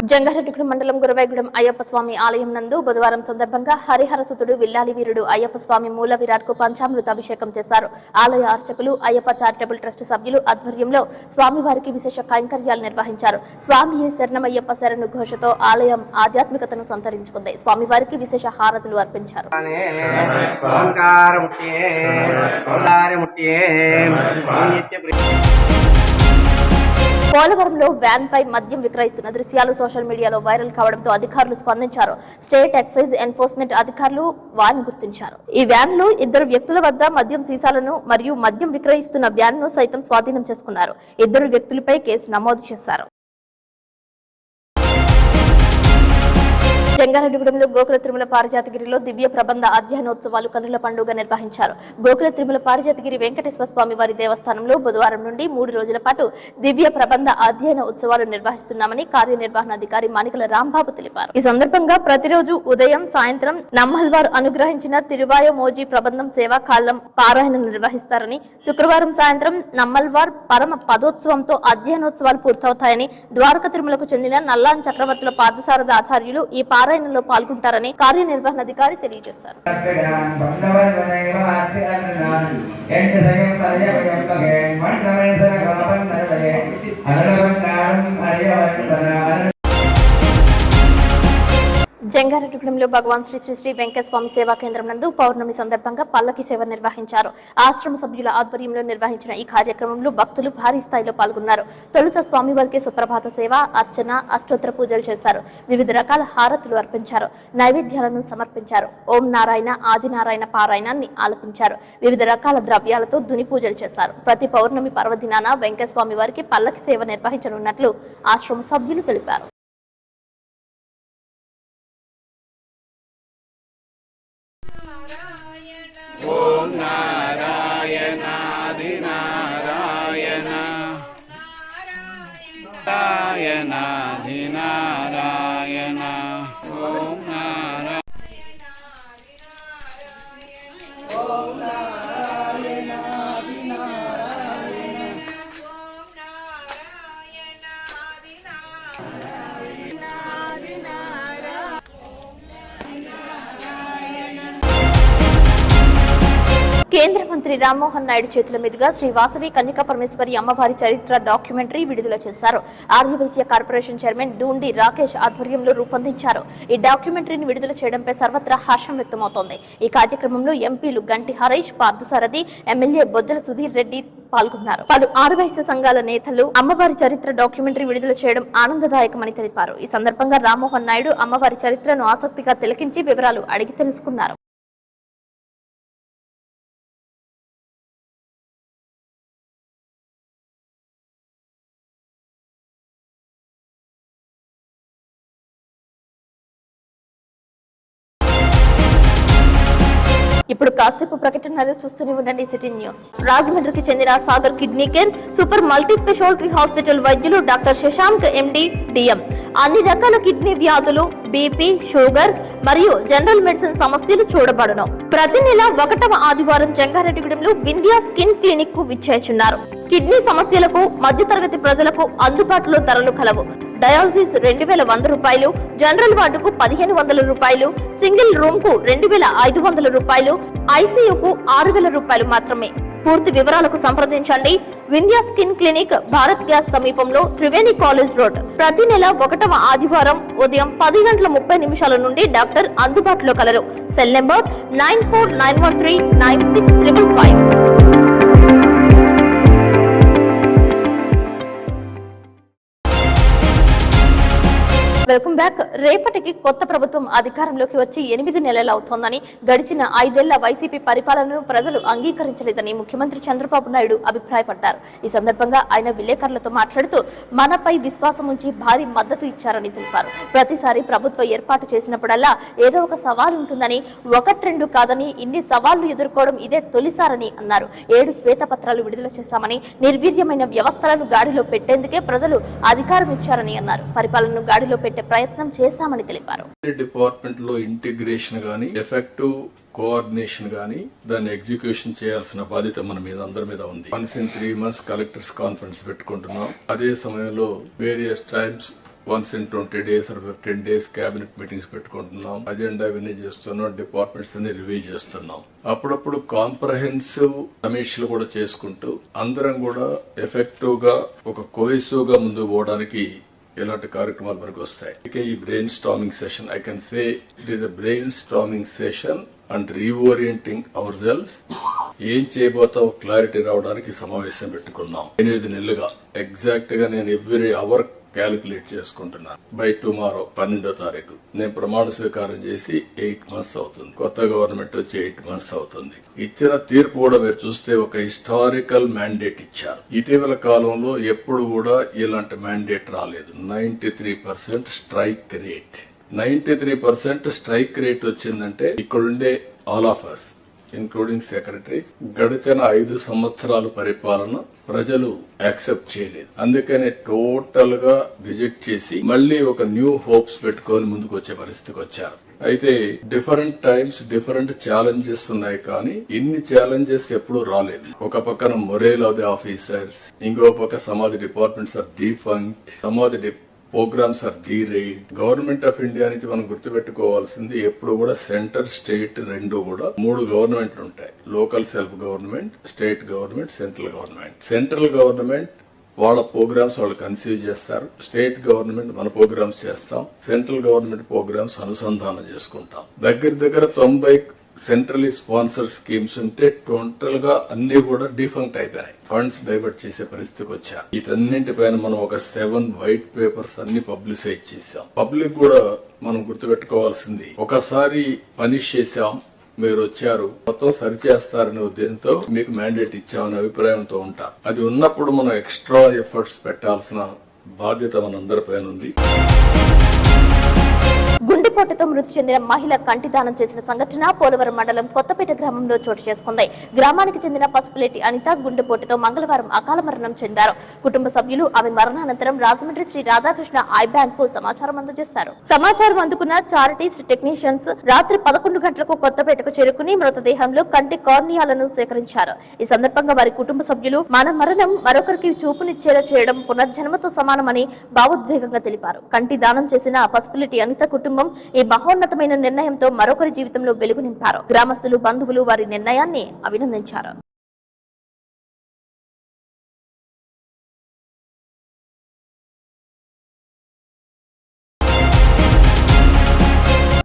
జంగారెడ్డిగూడెం మండలం గురవైగూడెం అయ్యప్ప స్వామి ఆలయం నందు బుధవారం సందర్భంగా హరిహరసుతుడు విల్లాలి వీరుడు అయ్యప్ప స్వామి మూల విరాట్ కు పంచామృత అభిషేకం చేశారు. ఆలయ అర్చకులు అయ్యప్ప చారిటబుల్ ట్రస్ట్ సభ్యులు ఆధ్వర్యంలో స్వామివారికి విశేష కైంకర్యాలు నిర్వహించారు. స్వామియే శరణమయ్యప్ప శరణు ఘోషతో ఆలయం ఆధ్యాత్మికతను సంతరించుకుంది. స్వామివారికి విశేష హారతులు అర్పించారు. పోలవరంలో వ్యాన్ పై మద్యం విక్రయిస్తున్న దృశ్యాలు సోషల్ మీడియాలో వైరల్ కావడంతో అధికారులు స్పందించారు. స్టేట్ ఎక్సైజ్ ఎన్ఫోర్స్మెంట్ అధికారులు వాన్ గుర్తించారు. ఈ వ్యాన్ లో 2 వ్యక్తుల వద్ద మద్యం సీసాలను మరియు మద్యం విక్రయిస్తున్న వ్యాన్ ను సైతం స్వాధీనం చేసుకున్నారు. 2 వ్యక్తులపై కేసు నమోదు చేశారు. జంగారెడ్డిగూడెంలో గోకుల తిరుమల పారిజాతగిరిలో దివ్య ప్రబంధ అధ్యయనోత్సవాలు కన్నుల పండుగ నిర్వహించారు. గోకుల తిరుమల పారిజాతగిరి వెంకటేశ్వర స్వామి వారి దేవస్థానంలో బుధవారం నుండి 3 రోజుల పాటు దివ్య ప్రబంధ అధ్యయన ఉత్సవాలు నిర్వహిస్తున్నామని కార్యనిర్వహణాధికారి మాణికల రాంబాబు తెలిపారు. ఈ సందర్భంగా ప్రతిరోజు ఉదయం సాయంత్రం నమ్మల్వార్ అనుగ్రహించిన తిరువాయమోజీ ప్రబంధం సేవా కాలం పారాయణం నిర్వహిస్తారని, శుక్రవారం సాయంత్రం నమ్మల్వార్ పరమ పదోత్సవంతో అధ్యయనోత్సవాలు పూర్తవుతాయని, ద్వారక తిరుమలకు చెందిన నల్లాన్ చక్రవర్తుల పార్థసారథ ఆచార్యులు ఈ పారాయణంలో పాల్గొంటారని కార్యనిర్వహణాధికారి తెలియజేశారు. జంగారెడ్డిగూడెంలో భగవాన్ శ్రీ శ్రీ శ్రీ వెంకటస్వామి సేవా కేంద్రం నందు పౌర్ణమి సందర్భంగా పల్లకి సేవ నిర్వహించారు. ఆశ్రమ సభ్యుల ఆధ్వర్యంలో నిర్వహించిన ఈ కార్యక్రమంలో భక్తులు భారీ స్థాయిలో పాల్గొన్నారు. తొలుత స్వామివారికి సుప్రభాత సేవ, అర్చన, అష్టోత్తర పూజలు చేశారు. వివిధ రకాల హారతులు అర్పించారు. నైవేద్యాలను సమర్పించారు. ఓం నారాయణ ఆదినారాయణ పారాయణాన్ని ఆలపించారు. వివిధ రకాల ద్రవ్యాలతో దుని పూజలు చేశారు. ప్రతి పౌర్ణమి పర్వదినాన వెంకటస్వామి వారికి పల్లకి సేవ నిర్వహించనున్నట్లు ఆశ్రమ సభ్యులు తెలిపారు. ఓం నారాయణాది నారాయణ నారాయణాది నారాయణ ఓం నారాయణ ఓం నారాయణాది నారాయణ ఓం నారాయణాది నారాయణ. కేంద్ర మంత్రి రామ్మోహన్ నాయుడు చేతుల మీదుగా శ్రీ వాసవి కన్యకా పరమేశ్వరి అమ్మవారి చరిత్ర డాక్యుమెంటరీ విడుదల చేశారు. ఆర్యవైశ్య కార్పొరేషన్ చైర్మన్ డూండి రాకేష్ ఆధ్వర్యంలో రూపొందించారు. ఈ డాక్యుమెంటరీని విడుదల చేయడంపై సర్వత్రా హర్షం వ్యక్తమవుతోంది. ఈ కార్యక్రమంలో ఎంపీలు గంటి హరీష్, పార్థసారథి, ఎమ్మెల్యే బొజ్జల సుధీర్ రెడ్డి పాల్గొన్నారు. పలు ఆర్యవైశ్య సంఘాల నేతలు అమ్మవారి చరిత్ర డాక్యుమెంటరీ విడుదల చేయడం ఆనందదాయకమని తెలిపారు. ఈ సందర్భంగా రామ్మోహన్ నాయుడు అమ్మవారి చరిత్రను ఆసక్తిగా తిలకించి వివరాలు అడిగి తెలుసుకున్నారు. ఇప్పుడు కాసేపు ప్రకటనలు చూస్తూనే ఉండండి సిటీ న్యూస్. రాజమండ్రికి చెందిన Sagar kidney care super multi speciality hospital వైద్యులు డాక్టర్ శశాంక్ ఎండి డిఎం అన్ని రకాల కిడ్నీ వ్యాధులు, బీపీ, షుగర్ మరియు జనరల్ మెడిసిన్ సమస్యలు చూడబడును. ప్రతి నెల 1వ ఆదివారం జంగారెడ్డిగూడెంలో వింధ్యా స్కిన్ క్లినిక్ కు విచ్చేస్తున్నారు. కిడ్నీ సమస్యలకు మధ్యతరగతి ప్రజలకు అందుబాటులో ధరలు కలవు. డయాలసిస్ 2100 రూపాయలు, జనరల్ వార్డుకు 1500 రూపాయలు, సింగిల్ రూమ్ కు 2500 రూపాయలు, ఐసీయూకు 6000 రూపాయలు మాత్రమే. పూర్తి వివరాలకు సంప్రదించండి. Vindhya skin clinic, Bharat gas సమీపంలో, త్రివేణి కాలేజ్ రోడ్. ప్రతి నెల 1వ ఆదివారం ఉదయం 10:30 నుండి డాక్టర్ అందుబాటులో colour. Cell number 9491396555. Welcome back. రేపటికి కొత్త ప్రభుత్వం అధికారంలోకి వచ్చి 8 నెలలు అవుతోందని, గడిచిన 5 ఏళ్ల వైసీపీ పరిపాలనను ప్రజలు అంగీకరించలేదని ముఖ్యమంత్రి చంద్రబాబు నాయుడు అభిప్రాయపడ్డారు. ఈ సందర్భంగా ఆయన విలేకరులతో మాట్లాడుతూ మనపై విశ్వాసం ఉంచి భారీ మద్దతు ఇచ్చారని తెలిపారు. ప్రతిసారి ప్రభుత్వం ఏర్పాటు చేసినప్పుడల్లా ఏదో ఒక సవాల్ ఉంటుందని, 1-2 కాదని ఇన్ని సవాళ్లు ఎదుర్కోవడం ఇదే తొలిసారని అన్నారు. 7 శ్వేతపత్రాలు విడుదల చేశామని, నిర్వీర్యమైన వ్యవస్థలను గాడిలో పెట్టేందుకే ప్రజలు అధికారం ఇచ్చారని అన్నారు. పరిపాలనను గాడిలో పెట్టే ప్రయత్నం చేశామని తెలిపారు. డిపార్ట్మెంట్ లో ఇంటిగ్రేషన్ గానీ, ఎఫెక్టివ్ కోఆర్డినేషన్ గానీ, దాన్ని ఎగ్జిక్యూషన్ చేయాల్సిన బాధ్యత మన మీద అందరి మీద ఉంది. Once in 3 months collectors conference పెట్టుకుంటున్నాం. అదే సమయంలో various tribes once in 20 days or 15 days cabinet meetings పెట్టుకుంటున్నాం. అజెండా అవన్నీ చేస్తున్నాం. డిపార్ట్మెంట్స్ అన్ని రివ్యూ చేస్తున్నాం. అప్పుడప్పుడు కాంప్రహెన్సివ్ సమీక్షలు కూడా చేసుకుంటూ అందరం కూడా ఎఫెక్టివ్ గా ఒక కోహెసివ్ గా ముందుకు పోవడానికి ఇలాంటి కార్యక్రమాలు మనకు వస్తాయి. ఇక ఈ brain storming session, I can say it is a brain storming session and reorienting hour cells. ఏం చేయబోతాం క్లారిటీ రావడానికి సమావేశం పెట్టుకున్నాం. 8 నెలలుగా ఎగ్జాక్ట్ గా నేను ఎవ్రీ అవర్ క్యాలిక్యులేట్ చేసుకుంటున్నాను. బై టుమారో 12వ తారీఖు నేను ప్రమాణ స్వీకారం చేసి 8 months అవుతుంది. కొత్త గవర్నమెంట్ వచ్చి 8 months అవుతుంది. ఇచ్చిన తీర్పు కూడా మీరు చూస్తే ఒక హిస్టారికల్ మ్యాండేట్ ఇచ్చారు. ఇటీవల కాలంలో ఎప్పుడు కూడా ఇలాంటి మ్యాండేట్ రాలేదు. 93% స్ట్రైక్ రేట్. 93% స్ట్రైక్ రేట్ వచ్చిందంటే ఇక్కడుండే all of us including secretary గడిచిన 5 సంవత్సరాల పరిపాలన ప్రజలు యాక్సెప్ట్ చేయలేదు. అందుకనే టోటల్ గా రిజెక్ట్ చేసి మళ్లీ ఒక న్యూ హోప్స్ పెట్టుకొని ముందుకు వచ్చే పరిస్థితికి వచ్చారు. అయితే డిఫరెంట్ టైమ్స్ డిఫరెంట్ ఛాలెంజెస్ ఉన్నాయి, కానీ ఇన్ని ఛాలెంజెస్ ఎప్పుడూ రాలేదు. ఒక పక్కన మొరేల్ ఆఫ్ ది ఆఫీసర్స్, ఇంకో పక్క some of the departments are defunct, some of the programmes are derided. Government of India నుంచి మనం గుర్తుపెట్టుకోవాల్సింది ఎప్పుడు కూడా సెంటర్ స్టేట్ రెండు కూడా 3 గవర్నమెంట్లు ఉంటాయి. Local self government, state government, central government. Central government వాళ్ళ ప్రోగ్రామ్స్ వాళ్ళు కన్సీవ్ చేస్తారు. స్టేట్ గవర్నమెంట్ మన ప్రోగ్రామ్స్ చేస్తాం. సెంట్రల్ గవర్నమెంట్ ప్రోగ్రామ్స్ అనుసంధానం చేసుకుంటాం. దగ్గర 90 సెంట్రలీ స్పాన్సర్ స్కీమ్స్ ఉంటే టోటల్ గా అన్ని కూడా డిఫంక్ట్ అయిపోయినాయి. ఫండ్స్ డైవర్ట్ చేసే పరిస్థితికి వచ్చారు. వీటన్నింటిపైన మనం ఒక 7 వైట్ పేపర్స్ అన్ని పబ్లిసైజ్ చేశాం. పబ్లిక్ కూడా మనం గుర్తుపెట్టుకోవాల్సింది, ఒకసారి పనిష్ చేశాం, మీరు వచ్చారు, మొత్తం సరిచేస్తారనే ఉద్దేశంతో మీకు మ్యాండేట్ ఇచ్చామనే అభిప్రాయంతో ఉంటారు. అది ఉన్నప్పుడు మనం ఎక్స్ట్రా ఎఫర్ట్స్ పెట్టాల్సిన బాధ్యత మనందరిపైన ఉంది. గుండెపోటుతో మృతి చెందిన మహిళ కంటిదానం చేసిన సంఘటన పోలవరం మండలం కొత్తపేట గ్రామంలో చోటు చేసుకుంది. గ్రామానికి చెందిన పసుపులేటి అనిత గుండెపోటుతో మంగళవారం అకాల మరణం చెందారు. కుటుంబ సభ్యులు ఆమె మరణానంతరం రాజమండ్రి శ్రీ రాధాకృష్ణ ఐ బ్యాంక్ కు సమాచారం అందజేశారు. సమాచారం అందుకున్న చారిటీస్ టెక్నీషియన్స్ రాత్రి 11 గంటలకు కొత్తపేటకు చేరుకుని మృతదేహంలో కంటి కార్నియాలను సేకరించారు. ఈ సందర్భంగా వారి కుటుంబ సభ్యులు మన మరణం మరొకరికి చూపునిచ్చేలా చేయడం పునర్జన్మతో సమానమని భావోద్వేగంగా తెలిపారు. కంటి దానం చేసిన పసుపులేటి అనిత కుటుంబం ఈ మహోన్నతమైన నిర్ణయంతో మరొకరి జీవితంలో వెలుగు నింపారు. గ్రామస్తులు, బంధువులు వారి నిర్ణయాన్ని అభినందించారు.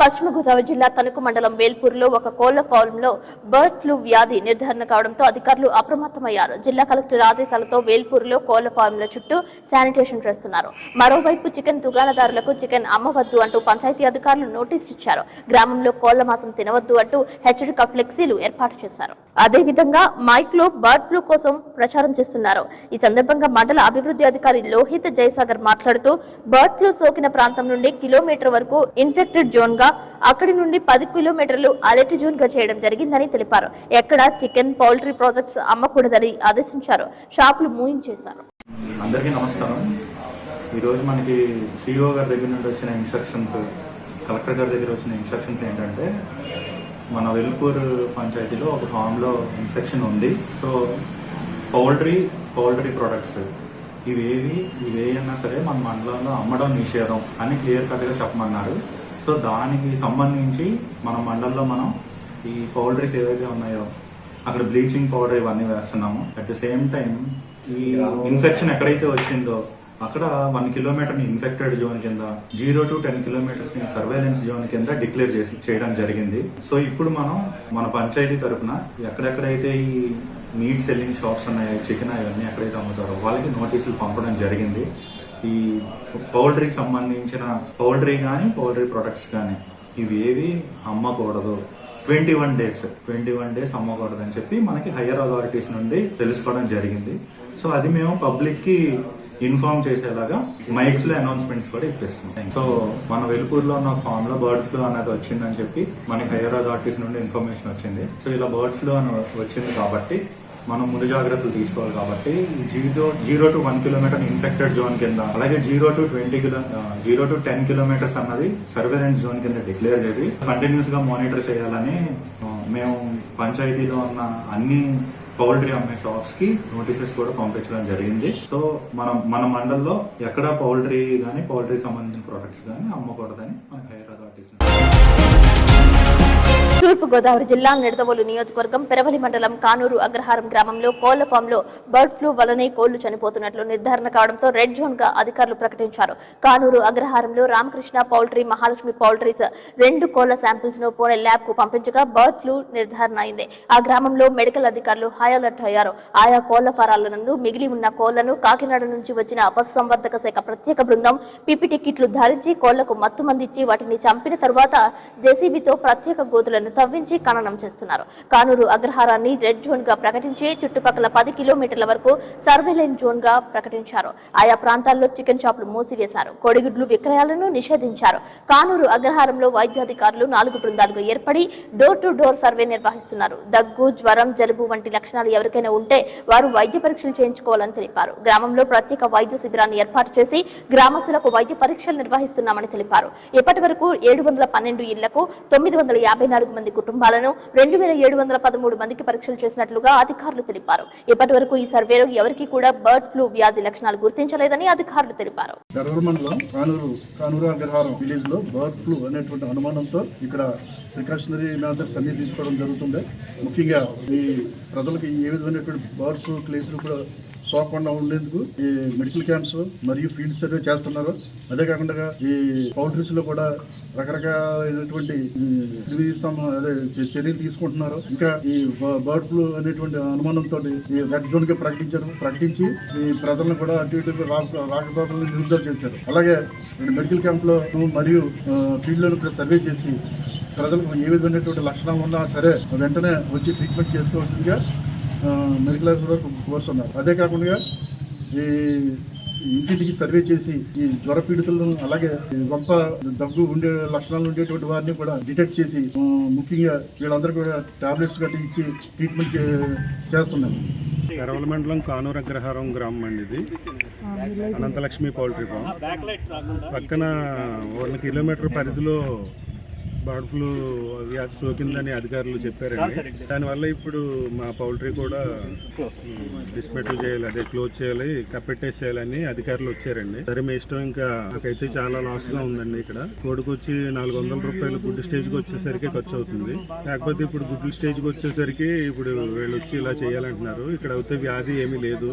పశ్చిమ గోదావరి జిల్లా తణుకు మండలం వేల్పూర్లో ఒక కోళ్ల ఫారంలో బర్డ్ ఫ్లూ వ్యాధి నిర్ధారణ కావడంతో అధికారులు అప్రమత్తమయ్యారు. జిల్లా కలెక్టర్ ఆదేశాలతో వేల్పూర్లో కోళ్ల ఫారంల చుట్టూ శానిటేషన్ చేస్తున్నారు. మరోవైపు చికెన్ దుకాణదారులకు చికెన్ అమ్మవద్దు అంటూ పంచాయతీ అధికారులు నోటీసులు ఇచ్చారు. గ్రామంలో కోళ్ల మాంసం తినవద్దు అంటూ హెచ్చరిక ఫ్లెక్సీలు ఏర్పాటు చేశారు. అదేవిధంగా మైక్ లో బర్డ్ ఫ్లూ కోసం ప్రచారం చేస్తున్నారు. ఈ సందర్భంగా మండల అభివృద్ధి అధికారి లోహిత్ జయసాగర్ మాట్లాడుతూ బర్డ్ ఫ్లూ సోకిన ప్రాంతం నుండి కిలోమీటర్ వరకు ఇన్ఫెక్టెడ్ జోన్ గా, అక్కడి నుండి 10 కిలోమీటర్లు అలర్ట్ జోన్ గా చేయడం జరిగిందని తెలిపారు. ఎక్కడ చికెన్, పౌల్ట్రీ ప్రాజెక్ట్స్ అమ్మకూడదని ఆదేశించారు. షాపులు మూయించేశారు. అందరికీ నమస్కారం. ఈరోజు మనకి సిఇఓ గారి దగ్గర నుండి వచ్చిన ఇన్స్ట్రక్షన్స్, కలెక్టర్ గారి దగ్గర వచ్చిన ఇన్స్ట్రక్షన్స్ ఏంటంటే, మన వెల్పూర్ పంచాయతీలో ఒక ఫామ్లో ఇన్ఫెక్షన్ ఉంది. సో పౌల్ట్రీ ప్రొడక్ట్స్ ఇవేయన్నా సరే మన మండలంలో అమ్మడం నిషేధం అని క్లియర్ కట్గా చెప్పమన్నారు. సో దానికి సంబంధించి మన మండలంలో మనం ఈ పౌల్ట్రీస్ ఏవైతే ఉన్నాయో అక్కడ బ్లీచింగ్ పౌడర్ ఇవన్నీ వేస్తున్నాము. అట్ ద సేమ్ టైం ఈ ఇన్ఫెక్షన్ ఎక్కడైతే వచ్చిందో అక్కడ 1 కిలోమీటర్ ఇన్ఫెక్టెడ్ జోన్ కింద, 0 to 10 కిలోమీటర్స్ సర్వేలెన్స్ జోన్ కింద డిక్లేర్ చేయడం జరిగింది. సో ఇప్పుడు మనం మన పంచాయతీ తరఫున ఎక్కడెక్కడైతే ఈ మీట్ సెల్లింగ్ షాప్స్ ఉన్నాయో, చికెన్ అవన్నీ ఎక్కడైతే అమ్ముతారో వాళ్ళకి నోటీసులు పంపడం జరిగింది. ఈ పౌల్ట్రీకి సంబంధించిన పౌల్ట్రీ కానీ పౌల్ట్రీ ప్రొడక్ట్స్ కానీ ఇవేవి అమ్మకూడదు, 21 డేస్ అమ్మకూడదు అని చెప్పి మనకి హయ్యర్ అథారిటీస్ నుండి తెలుసుకోవడం జరిగింది. సో అది మేము పబ్లిక్ కి ఇన్ఫార్మ్ చేసేలాగా మైక్స్ లో అనౌన్స్మెంట్స్ కూడా ఇప్పిస్తున్నాం. సో మన వెలుపూరులో ఉన్న ఫామ్ లో బర్డ్ ఫ్లూ అనేది వచ్చిందని చెప్పి మనకి హయ్యర్ అథారిటీస్ నుండి ఇన్ఫర్మేషన్ వచ్చింది. సో ఇలా బర్డ్ ఫ్లూ అని వచ్చింది కాబట్టి మనం ముందు జాగ్రత్తలు తీసుకోవాలి. కాబట్టి 0 to 1 కిలోమీటర్ ఇన్ఫెక్టెడ్ జోన్ కింద, అలాగే 0 to 10 కిలోమీటర్స్ అన్నది సర్వేలెన్స్ జోన్ కింద డిక్లేర్ చేసి కంటిన్యూస్ గా మానిటర్ చేయాలని మేము పంచాయతీలో ఉన్న అన్ని పౌల్ట్రీ అమ్మే షాప్స్ కి నోటీసెస్ కూడా పంపించడం జరిగింది. సో మన మండల్లో ఎక్కడ పౌల్ట్రీ గానీ పౌల్ట్రీకి సంబంధించిన ప్రొడక్ట్స్ గానీ అమ్మకూడదని మన హైర్ అథారిటీస్. తూర్పు గోదావరి జిల్లా నిడదవోలు నియోజకవర్గం పెరవలి మండలం కానూరు అగ్రహారం గ్రామంలో కోళ్ల ఫామ్లో బర్డ్ ఫ్లూ వల్లనే కోళ్లు చనిపోతున్నట్లు నిర్ధారణ కావడంతో రెడ్ జోన్ గా అధికారులు ప్రకటించారు. కానూరు అగ్రహారంలో రామకృష్ణ పౌల్ట్రీ, మహాలక్ష్మి పౌల్ట్రీస్ 2 కోళ్ల శాంపిల్స్ ను పూణె ల్యాబ్ కు పంపించగా బర్డ్ ఫ్లూ నిర్ధారణ అయింది. ఆ గ్రామంలో మెడికల్ అధికారులు హై అలర్ట్ అయ్యారు. ఆయా కోళ్ల ఫారాల నందు మిగిలి ఉన్న కోళ్లను కాకినాడ నుంచి వచ్చిన పశుసంవర్ధక శాఖ ప్రత్యేక బృందం పీపీటీ కిట్లు ధరించి కోళ్లకు మత్తు మందిచ్చి వాటిని చంపిన తర్వాత జేసీబీతో ప్రత్యేక గోతులను తవ్వించి ఖననం చేస్తున్నారు. కానూరు అగ్రహారాన్ని రెడ్ జోన్ గా ప్రకటించి చుట్టుపక్కల 10 కిలోమీటర్ల వరకు సర్వేలెన్స్ జోన్ గా ప్రకటించారు. ఆయా ప్రాంతాల్లో చికెన్ షాపులు మూసివేశారు. కోడిగుడ్లు విక్రయాలను నిషేధించారు. కానూరు అగ్రహారంలో వైద్యాధికారులు 4 బృందాలుగా ఏర్పడి డోర్ టు డోర్ సర్వే నిర్వహిస్తున్నారు. దగ్గు, జ్వరం, జలుబు వంటి లక్షణాలు ఎవరికైనా ఉంటే వారు వైద్య పరీక్షలు చేయించుకోవాలని తెలిపారు. గ్రామంలో ప్రత్యేక వైద్య శిబిరాన్ని ఏర్పాటు చేసి గ్రామస్తులకు వైద్య పరీక్షలు నిర్వహిస్తున్నామని తెలిపారు. ఇప్పటి వరకు 712 ఇళ్లకు 954 మంది కుటుంబాలను 2713 మందికి పరీక్షలు చేసినట్లుగా అధికారులు తెలిపారు. ఇప్పటి వరకు ఈ సర్వేలో ఎవరికి కూడా బర్డ్ ఫ్లూ వ్యాధి లక్షణాలు గుర్తించలేదని అధికారులు తెలిపారు. కానూరు అగ్రహారం విలేజ్ లో బర్డ్ ఫ్లూ అనేటువంటి అనుమానంతో ఇక్కడ ప్రికాషనరీ మెజర్స్ అన్ని తీసుకోవడం జరుగుతుంది. ముఖ్యంగా ఈ ప్రజలకు ఏ విధమైనటువంటి బర్డ్ ఫ్లూ కేసులు కూడా సోకకుండా ఉండేందుకు ఈ మెడికల్ క్యాంప్స్ మరియు ఫీల్డ్ సర్వే చేస్తున్నారు. అదే కాకుండా ఈ పౌల్ట్రీస్ లో కూడా రకరకాలైనటువంటి చర్యలు తీసుకుంటున్నారు. ఇంకా ఈ బర్డ్ ఫ్లూ అనేటువంటి అనుమానంతో ఈ రెడ్ జోన్ గా ప్రకటించి ఈ ప్రజలను కూడా అటు ఇటు రాకపోకలను నిలుపుదల చేశారు. అలాగే మెడికల్ క్యాంప్ లో మరియు ఫీల్డ్ లో సర్వే చేసి ప్రజలకు ఏ విధమైనటువంటి లక్షణాలు ఉన్నా సరే వెంటనే వచ్చి ట్రీట్మెంట్ చేసుకోవాల్సిందిగా మెడికల్ ఆఫీసర్ కోరుతున్నారు. అదే కాకుండా ఈ ఇంటింటికి సర్వే చేసి ఈ జ్వర పీడితులను అలాగే గొప్ప దగ్గు ఉండే లక్షణాలు ఉండేటువంటి వారిని కూడా డిటెక్ట్ చేసి ముఖ్యంగా వీళ్ళందరూ కూడా టాబ్లెట్స్ గట్టి ఇచ్చి ట్రీట్మెంట్ చేస్తున్నారు. పెరవలి మండలం కానూరు అగ్రహారం గ్రామం అండి. ఇది అనంతలక్ష్మి పౌల్ట్రీ ఫామ్ పక్కన 1 కిలోమీటర్ పరిధిలో బర్డ్ ఫ్లూ వ్యాధి సోకిందని అధికారులు చెప్పారండి. దానివల్ల ఇప్పుడు మా పౌల్ట్రీ కూడా డిస్మెటిల్ చేయాలి, అదే క్లోజ్ చేయాలి, కప్పెట్టేసేయాలని అధికారులు వచ్చారండి. సరే మీ ఇష్టం, ఇంకా నాకైతే చాలా లాస్ గా ఉందండి. ఇక్కడ కోడికి వచ్చి 400 రూపాయలు గుడ్డు స్టేజ్కి వచ్చేసరికి ఖర్చు అవుతుంది. కాకపోతే ఇప్పుడు గుడ్డు స్టేజ్కి వచ్చేసరికి ఇప్పుడు వీళ్ళు వచ్చి ఇలా చేయాలంటున్నారు. ఇక్కడ అయితే వ్యాధి ఏమీ లేదు,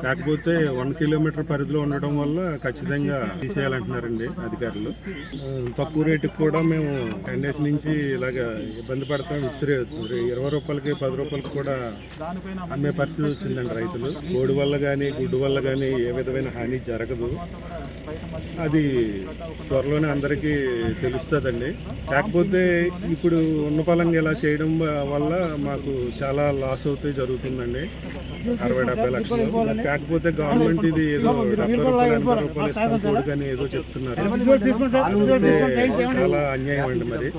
కాకపోతే 1 కిలోమీటర్ పరిధిలో ఉండడం వల్ల ఖచ్చితంగా తీసేయాలంటున్నారండి అధికారులు. తక్కువ రేటుకి కూడా మేము 10 days నుంచి ఇలాగా ఇబ్బంది పడతాం. 20 రూపాయలకి 10 రూపాయలకి కూడా అమ్మే పరిస్థితి వచ్చిందండి రైతులు. కోడి వల్ల కానీ గుడ్డు వల్ల కానీ ఏ విధమైన హాని జరగదు. అది త్వరలోనే అందరికీ తెలుస్తుందండి. కాకపోతే ఇప్పుడు ఉన్న పలంగా ఇలా చేయడం వల్ల మాకు చాలా లాస్ అవుతాయి జరుగుతుందండి. 60-70 లక్షలు. కాకపోతే గవర్నమెంట్ ఇది ఏదో 70 రూపాయలు 80 రూపాయలు ఇస్తాం కోడి కానీ ఏదో చెప్తున్నారు. చాలా అన్యాయం అండి. మరి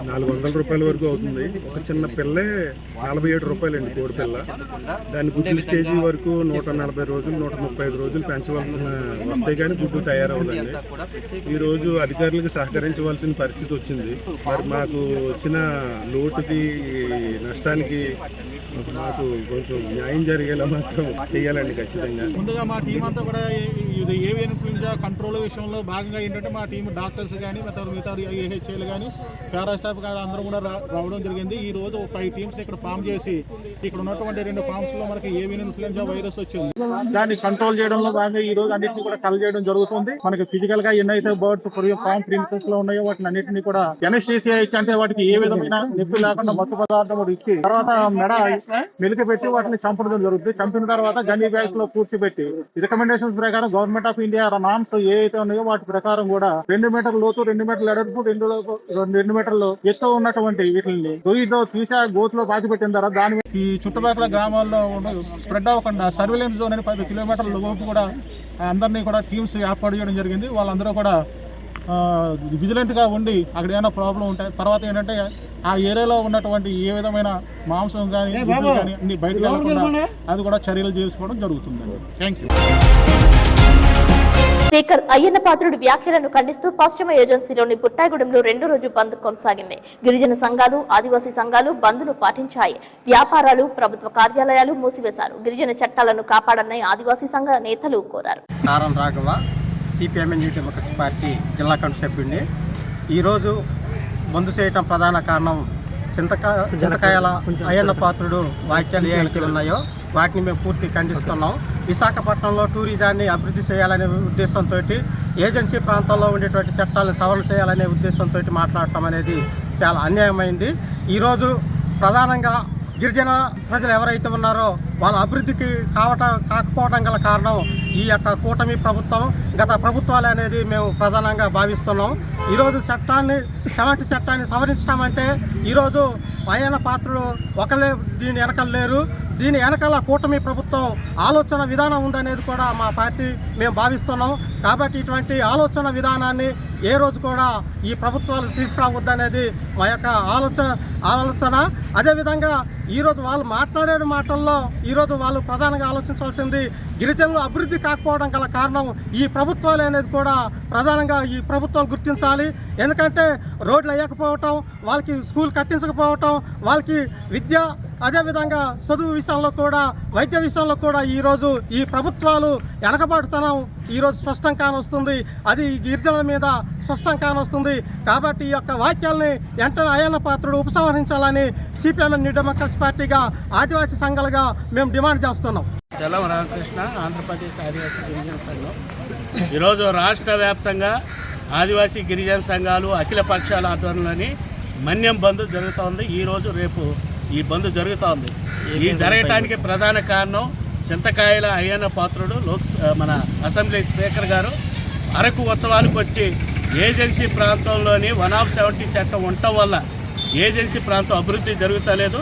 400 రూపాయల వరకు అవుతుంది. ఒక చిన్న పిల్లే 47 రూపాయలండి కోడి పిల్ల. దాని గుడ్డు స్టేజీ వరకు 140 రోజులు 135 రోజులు పెంచవలసిన వస్తే కానీ గుడ్డు తయారవుదండి. ఈ రోజు అధికారులకు సహకరించవలసిన పరిస్థితి వచ్చింది. మరి మాకు వచ్చిన లోటుకి నష్టానికి మాకు కొంచెం న్యాయం జరిగేలా మాత్రం చేయాలండి ఖచ్చితంగా. ముందుగా మా టీం అంతా కూడా ఇది ఏవియన్ ఇన్ఫ్లుయెంజా కంట్రోల్ విషయంలో భాగంగా ఏంటంటే మా టీం డాక్టర్స్ కానీ మిగతా ఏహెచ్ఏలు కానీ పారాస్టాఫ్ కానీ అందరూ కూడా రావడం జరిగింది. ఈ రోజు 5 టీమ్స్ ఇక్కడ ఫామ్ చేసి ఇక్కడ ఉన్నటువంటి 2 ఫామ్స్ లో మనకి ఏవియన్ ఇన్ఫ్లుయెంజా వైరస్ వచ్చింది. దాన్ని కంట్రోల్ చేయడంలో భాగంగా ఈ రోజు అన్నింటినీ కూడా కల్ చేయడం జరుగుతుంది. మనకి ఫిజికల్ గా ఎన్నైతే బర్డ్స్ ఫామ్ ప్రిన్సెస్ లో ఉన్నాయో వాటిని అన్నింటినీ కూడా ఎనెస్థీసియా ఇచ్చి, అంటే వాటికి ఏ విధమైన నొప్పి లేకుండా మత్తు పదార్థం ఇచ్చి తర్వాత మెడ మెలిక పెట్టి వాటిని చంపడం జరుగుతుంది. చంపిన తర్వాత గన్నీ బ్యాగ్స్ లో పూర్తిపెట్టి రికమెండేషన్స్ ప్రకారం గవర్నమెంట్ ఆఫ్ ఇండియా నామ్స్ ఏ అయితే ఉన్నాయో వాటి ప్రకారం కూడా 2 మీటర్ల లోతు, 2 మీటర్ల ఎడల్పు, 2 మీటర్లు ఎత్తు ఉన్నటువంటి వీటిని గొయ్యితో తీసి గోతులో పాతి పెట్టిన తర్వాత దాని ఈ చుట్టుపక్కల గ్రామాల్లో స్ప్రెడ్ అవ్వకుండా సర్వేలెన్స్ జోన్ అని 10 కిలోమీటర్ల లోపు కూడా అందరినీ కూడా టీమ్స్ ఏర్పాటు చేయడం జరిగింది. వాళ్ళందరూ కూడా విజిలెంట్గా ఉండి అక్కడ ఏమైనా ప్రాబ్లం ఉంటాయి. తర్వాత ఏంటంటే ఆ ఏరియాలో ఉన్నటువంటి ఏ విధమైన మాంసం కానీ గుడ్లు కానీ అన్ని బయటకు వెళ్ళకుండా అది కూడా చర్యలు చేసుకోవడం జరుగుతుందండి. Thank you. స్పీకర్ అయ్యన్న పాత్రుడి వ్యాఖ్యలను ఖండిస్తూ పశ్చిమ ఏజెన్సీలోని పుట్టాయిగూడెంలో రెండో రోజు బంద్ కొనసాగింది. గిరిజన సంఘాలు, ఆదివాసీ సంఘాలు బంద్ను పాటించాయి. వ్యాపారాలు, ప్రభుత్వ కార్యాలయాలు మూసివేశారు. గిరిజన చట్టాలను కాపాడాలని ఆదివాసీ సంఘ నేతలు కోరారు. కారం Raghava, CPM new democracy party జిల్లా కమిటీ సభ్యుడిని. ఈరోజు బంద్ చేయటం ప్రధాన కారణం చింతకాయల అయ్యన్న పాత్రుడు వ్యాఖ్యలు ఏవైతే ఉన్నాయో వాటిని మేము పూర్తి ఖండిస్తున్నాం. విశాఖపట్నంలో టూరిజాన్ని అభివృద్ధి చేయాలనే ఉద్దేశంతో ఏజెన్సీ ప్రాంతాల్లో ఉండేటువంటి చట్టాలను సవరణ చేయాలనే ఉద్దేశంతో మాట్లాడటం అనేది చాలా అన్యాయమైంది. ఈరోజు ప్రధానంగా గిరిజన ప్రజలు ఎవరైతే ఉన్నారో వాళ్ళ అభివృద్ధికి కాకపోవడం గల కారణం ఈ యొక్క కూటమి ప్రభుత్వం, గత ప్రభుత్వాలు అనేది మేము ప్రధానంగా భావిస్తున్నాం. ఈరోజు 70 చట్టాన్ని సవరించడం అంటే ఈరోజు అయ్యన్న పాత్రుడు ఒకళ్ళే దీని వెనకాల లేరు. దీని వెనకాల కూటమి ప్రభుత్వం ఆలోచన విధానం ఉందనేది కూడా మా పార్టీ మేము భావిస్తున్నాం. కాబట్టి ఇటువంటి ఆలోచన విధానాన్ని ఏ రోజు కూడా ఈ ప్రభుత్వాలు తీసుకురావద్దనేది మా యొక్క ఆలోచన. అదేవిధంగా ఈరోజు వాళ్ళు మాట్లాడే మాటల్లో ఈరోజు వాళ్ళు ప్రధానంగా ఆలోచించాల్సింది గిరిజనులు అభివృద్ధి కాకపోవడం గల కారణం ఈ ప్రభుత్వాలు అనేది కూడా ప్రధానంగా ఈ ప్రభుత్వాలు గుర్తించాలి. ఎందుకంటే రోడ్లు వేయకపోవటం, వాళ్ళకి స్కూల్ కట్టించకపోవటం, వాళ్ళకి విద్య, అదేవిధంగా చదువు విషయంలో కూడా, వైద్య విషయంలో కూడా ఈరోజు ఈ ప్రభుత్వాలు వెనకబడుతనం ఈరోజు స్పష్టం కానొస్తుంది. అది గిరిజనుల మీద స్పష్టం కానొస్తుంది. కాబట్టి ఈ యొక్క వాక్యాలని వెంటనే Ayyanna Patrudu ఉపసంహరించాలని CPM new democracy పార్టీగా, ఆదివాసీ సంఘాలుగా మేము డిమాండ్ చేస్తున్నాం. తెలం రామకృష్ణ, ఆంధ్రప్రదేశ్ ఆదివాసీ గిరిజన సంఘం. ఈరోజు రాష్ట్ర వ్యాప్తంగా ఆదివాసీ గిరిజన సంఘాలు అఖిల పక్షాల ఆధ్వర్యంలోని మన్యం బంద్ జరుగుతోంది. ఈరోజు రేపు ఈ బంద్ జరుగుతోంది. ఈ జరగటానికి ప్రధాన కారణం చింతకాయల అయ్యన్న పాత్రుడు మన అసెంబ్లీ స్పీకర్ గారు అరకు ఉత్సవాలకు వచ్చి ఏజెన్సీ ప్రాంతంలోని 170 చట్టం ఉండటం వల్ల ఏజెన్సీ ప్రాంతం అభివృద్ధి జరుగుతలేదు.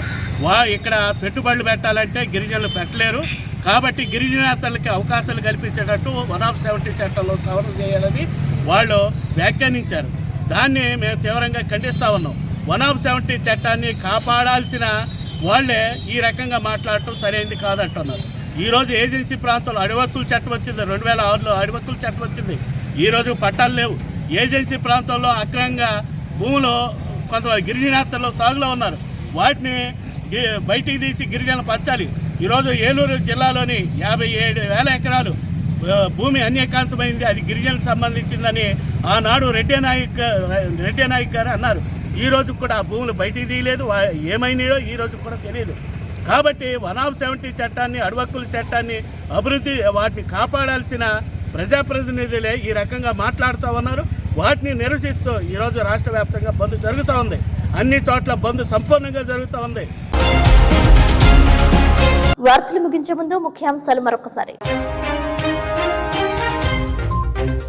ఇక్కడ పెట్టుబడులు పెట్టాలంటే గిరిజనులు పెట్టలేరు. కాబట్టి గిరిజనేతలకి అవకాశాలు కల్పించేటట్టు 170 చట్టంలో సవరణ చేయాలని వాళ్ళు వ్యాఖ్యానించారు. దాన్ని మేము తీవ్రంగా ఖండిస్తూ ఉన్నాం. 170 చట్టాన్ని కాపాడాల్సిన వాళ్ళే ఈ రకంగా మాట్లాడటం సరైనది కాదంటున్నారు. ఈరోజు ఏజెన్సీ ప్రాంతంలో అడివక్కుల చట్టం వచ్చింది. 2006లో అడివక్కుల చట్టం వచ్చింది. ఈరోజు పట్టాలు లేవు. ఏజెన్సీ ప్రాంతంలో అక్రమంగా భూములు కొంతమంది గిరిజనేతలు సాగులో ఉన్నారు. వాటిని బయటికి తీసి గిరిజనులు పంచాలి. ఈరోజు ఏలూరు జిల్లాలోని 57,000 ఎకరాలు భూమి అన్యకాంతమైంది. అది గిరిజనులకు సంబంధించిందని ఆనాడు రెడ్డి నాయక్ గారు అన్నారు. ఈ రోజు కూడా ఆ భూములు బయటికి తీయలేదు. ఏమైనాయో ఈ రోజు కూడా తెలియదు. కాబట్టి 170 చట్టాన్ని, అడవక్కుల చట్టాన్ని అభివృద్ధి వాటిని కాపాడాల్సిన ప్రజాప్రతినిధులే ఈ రకంగా మాట్లాడుతూ ఉన్నారు. వాటిని నిరసిస్తూ ఈరోజు రాష్ట్ర వ్యాప్తంగా బంద్ జరుగుతూ ఉంది. అన్ని చోట్ల బంద్ సంపూర్ణంగా జరుగుతూ ఉంది. వార్తలు ముగించే ముందు ముఖ్యాంశాలు మరొకసారి.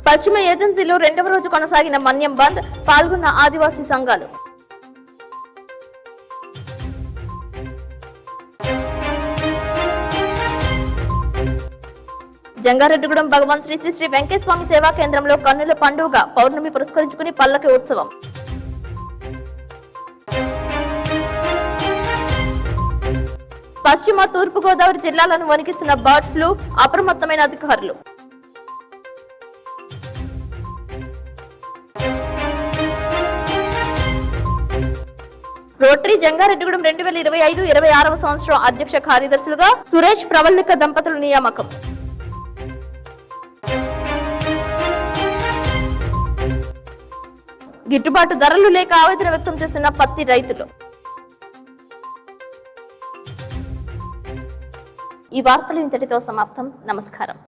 పశ్చిమ ఏజెన్సీలో రెండవ రోజు కొనసాగిన మన్యం బంద్, పాల్గొన్న ఆదివాసీ సంఘాలు. జంగారెడ్డిగూడెం భగవాన్ శ్రీ శ్రీ శ్రీ వెంకటస్వామి సేవా కేంద్రంలో కన్నుల పండుగ, పౌర్ణమి పురస్కరించుకుని పల్లకి ఉత్సవం. పశ్చిమ తూర్పు గోదావరి జిల్లాలను వణికిస్తున్న బర్డ్ ఫ్లూ, అప్రమత్తమైన అధికారులు. రోటరీ జంగారెడ్డిగూడెం 2025-26వ సంవత్సరం అధ్యక్ష కార్యదర్శులుగా సురేష్ ప్రవల్లిక దంపతులు నియామకం. గిట్టుబాటు ధరలు లేక ఆవేదన వ్యక్తం చేస్తున్న పత్తి రైతులు. ఈ వార్తలు ఇంతటితో సమాప్తం. నమస్కారం.